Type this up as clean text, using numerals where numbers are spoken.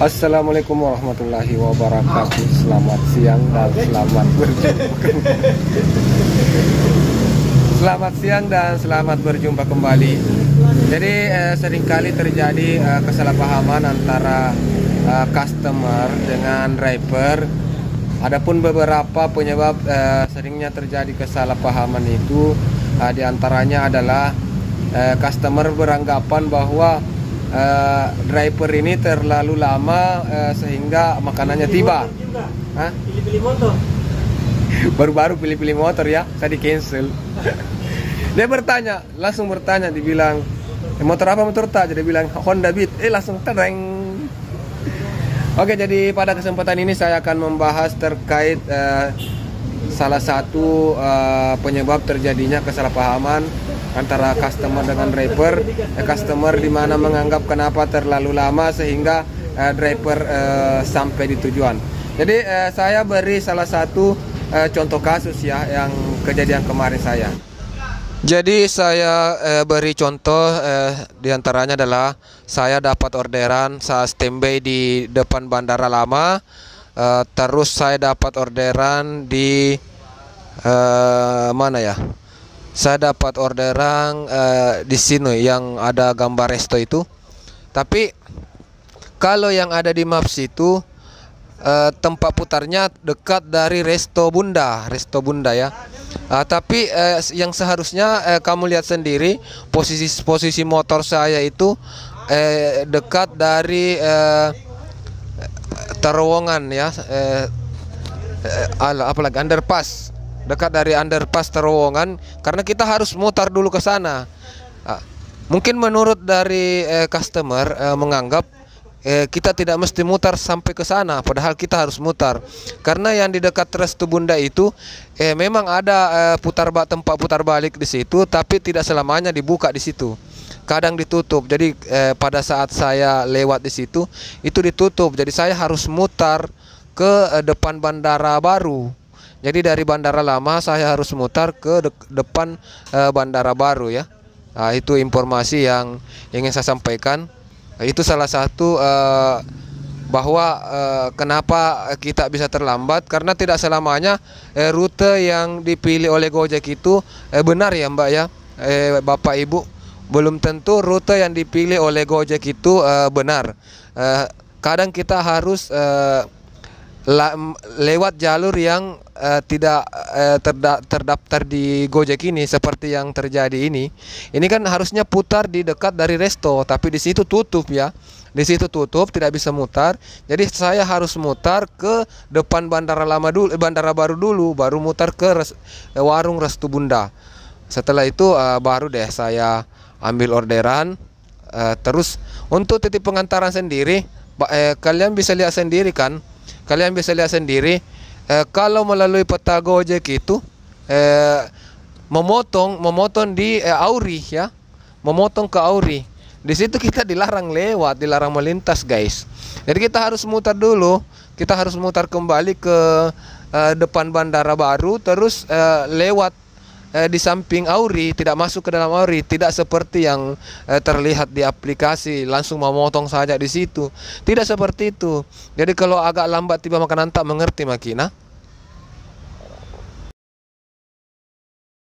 Assalamualaikum warahmatullahi wabarakatuh. Selamat siang dan selamat berjumpa. Selamat siang dan selamat berjumpa kembali. Jadi seringkali terjadi kesalahpahaman antara customer dengan driver. Adapun beberapa penyebab seringnya terjadi kesalahpahaman itu diantaranya adalah customer beranggapan bahwa driver ini terlalu lama sehingga makanannya tiba. Pilih-pilih motor. Baru-baru pilih-pilih motor ya, saya di cancel. Dia langsung bertanya, dibilang motor apa, motor tak? Jadi bilang Honda Beat, langsung tereng. Oke, jadi pada kesempatan ini saya akan membahas terkait salah satu penyebab terjadinya kesalahpahaman antara customer dengan driver. Customer di mana menganggap kenapa terlalu lama sehingga driver sampai di tujuan. Jadi saya beri salah satu contoh kasus ya, yang kejadian kemarin saya. Jadi saya beri contoh diantaranya adalah saya dapat orderan, saya standby di depan Bandara Lama. Terus saya dapat orderan di mana ya? Saya dapat orderan di sini yang ada gambar resto itu. Tapi kalau yang ada di Maps itu tempat putarnya dekat dari resto Bunda ya. Tapi yang seharusnya kamu lihat sendiri, posisi motor saya itu dekat dari terowongan ya, apalagi underpass, dekat dari underpass terowongan, karena kita harus mutar dulu ke sana. Mungkin menurut dari customer menganggap kita tidak mesti mutar sampai ke sana, padahal kita harus mutar. Karena yang di dekat Resto Bunda itu memang ada tempat putar balik di situ, tapi tidak selamanya dibuka di situ. Kadang ditutup. Jadi pada saat saya lewat di situ itu ditutup. Jadi saya harus mutar ke depan Bandara Baru. Jadi dari Bandara Lama saya harus mutar ke depan Bandara Baru ya. Itu informasi yang ingin saya sampaikan. Itu salah satu bahwa kenapa kita bisa terlambat, karena tidak selamanya rute yang dipilih oleh Gojek itu benar ya Mbak ya, Bapak Ibu. Belum tentu rute yang dipilih oleh Gojek itu benar. Kadang kita harus lewat jalur yang tidak terdaftar di Gojek ini, seperti yang terjadi ini. Ini kan harusnya putar di dekat dari resto, tapi di situ tutup ya. Di situ tutup, tidak bisa mutar. Jadi saya harus mutar ke depan Bandara Lama dulu, Bandara Baru dulu, baru mutar ke warung Resto Bunda. Setelah itu baru deh saya ambil orderan. Terus untuk titik pengantaran sendiri, kalian bisa lihat sendiri kan. Kalian bisa lihat sendiri, kalau melalui peta Gojek itu memotong di Auri ya, memotong ke Auri. Di situ kita dilarang lewat, dilarang melintas guys. Jadi kita harus mutar dulu, kita harus mutar kembali ke depan Bandara Baru, terus lewat di samping Auri, tidak masuk ke dalam Auri. Tidak seperti yang terlihat di aplikasi, langsung memotong saja di situ. Tidak seperti itu. Jadi kalau agak lambat tiba makanan tak mengerti makina.